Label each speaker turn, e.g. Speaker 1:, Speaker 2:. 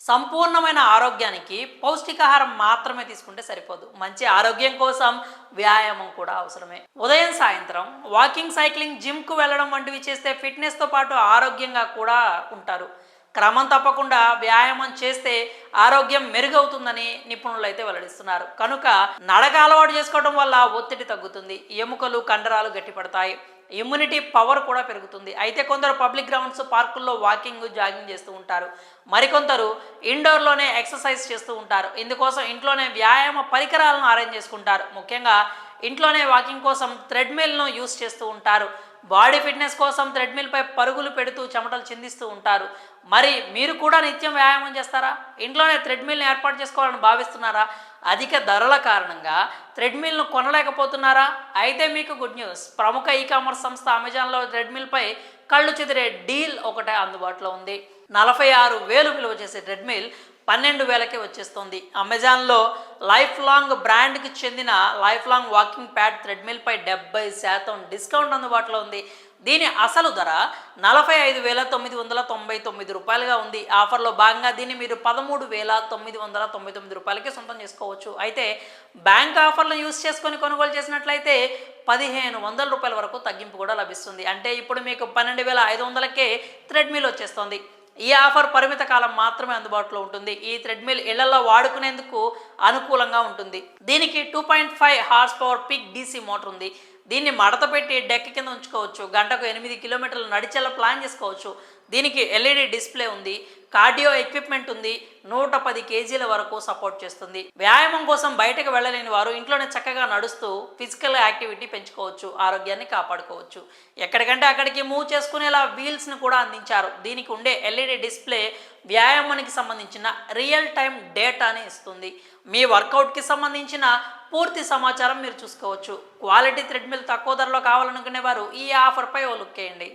Speaker 1: సంపూర్ణమైన ఆరోగ్యానికి పౌష్టికాహారం మాత్రమే తీసుకుంటే సరిపోదు. మంచి ఆరోగ్యం కోసం వ్యాయామం కూడా అవసరమే. ఉదయం సాయంత్రం వాకింగ్, సైక్లింగ్, జిమ్కు వెళ్ళడం వంటివి చేస్తే ఫిట్నెస్తో పాటు ఆరోగ్యంగా కూడా ఉంటారు. క్రమం తప్పకుండా వ్యాయామం చేస్తే ఆరోగ్యం మెరుగవుతుందని నిపుణులు అయితే వెల్లడిస్తున్నారు. కనుక నడక అలవాటు చేసుకోవడం వల్ల ఒత్తిడి తగ్గుతుంది, ఎముకలు కండరాలు గట్టిపడతాయి, ఇమ్యూనిటీ పవర్ కూడా పెరుగుతుంది. అయితే కొందరు పబ్లిక్ గ్రౌండ్స్, పార్కుల్లో వాకింగ్, జాగింగ్ చేస్తూ ఉంటారు. మరికొందరు ఇండోర్లోనే ఎక్సర్సైజ్ చేస్తూ ఉంటారు. ఇందుకోసం ఇంట్లోనే వ్యాయామ పరికరాలను అరేంజ్ చేసుకుంటారు. ముఖ్యంగా ఇంట్లోనే వాకింగ్ కోసం థ్రెడ్మిల్ను యూస్ చేస్తూ ఉంటారు. బాడీ ఫిట్నెస్ కోసం థ్రెడ్మిల్పై పరుగులు పెడుతూ చెమటలు చిందిస్తూ ఉంటారు. మరి మీరు కూడా నిత్యం వ్యాయామం చేస్తారా? ఇంట్లోనే థ్రెడ్మిల్ని ఏర్పాటు చేసుకోవాలని భావిస్తున్నారా? అధిక ధరల కారణంగా థ్రెడ్మిల్ను కొనలేకపోతున్నారా? అయితే మీకు గుడ్ న్యూస్. ప్రముఖ ఈ-కామర్స్ సంస్థ అమెజాన్లో థ్రెడ్మిల్పై కళ్ళు చెదిరే డీల్ ఒకటే అందుబాటులో ఉంది. 46,000 విలువ చేసే థ్రెడ్మిల్ 12,000కే వచ్చేస్తుంది. అమెజాన్లో లైఫ్ లాంగ్ బ్రాండ్కి చెందిన లైఫ్ లాంగ్ వాకింగ్ ప్యాడ్ థ్రెడ్మిల్పై 70% డిస్కౌంట్ అందుబాటులో ఉంది. దీని అసలు ధర 45,999 రూపాయలుగా ఉంది. ఆఫర్లో భాగంగా దీన్ని మీరు 13,999 రూపాయలకి సొంతం చేసుకోవచ్చు. అయితే బ్యాంక్ ఆఫర్లు యూస్ చేసుకొని కొనుగోలు చేసినట్లయితే 1,500 రూపాయల వరకు తగ్గింపు కూడా లభిస్తుంది. అంటే ఇప్పుడు మీకు 12,500కే థ్రెడ్మిల్ వచ్చేస్తుంది. ఈ ఆఫర్ పరిమిత కాలం మాత్రమే అందుబాటులో ఉంటుంది. ఈ థ్రెడ్మిల్ ఇళ్లలో వాడుకునేందుకు అనుకూలంగా ఉంటుంది. దీనికి 2.5 horse power peak DC motor ఉంది. దీన్ని మడత పెట్టి డెక్ కింద ఉంచుకోవచ్చు. గంటకు 8 కిలోమీటర్లు నడిచేలా ప్లాన్ చేసుకోవచ్చు. దీనికి LED డిస్ప్లే ఉంది, కార్డియో ఎక్విప్మెంట్ ఉంది, 110 కేజీల వరకు సపోర్ట్ చేస్తుంది. వ్యాయామం కోసం బయటకు వెళ్ళలేని వారు ఇంట్లోనే చక్కగా నడుస్తూ ఫిజికల్ యాక్టివిటీ పెంచుకోవచ్చు, ఆరోగ్యాన్ని కాపాడుకోవచ్చు. ఎక్కడికంటే అక్కడికి మూవ్ చేసుకునేలా వీల్స్ని కూడా అందించారు. దీనికి ఉండే LED డిస్ప్లే వ్యాయామానికి సంబంధించిన రియల్ టైం డేటాని ఇస్తుంది. మీ వర్కౌట్కి సంబంధించిన పూర్తి సమాచారం మీరు చూసుకోవచ్చు. క్వాలిటీ థ్రెడ్మిల్ తక్కువ ధరలో కావాలనుకునే వారు ఈ ఆఫర్పై ఓ లుక్ వేయండి.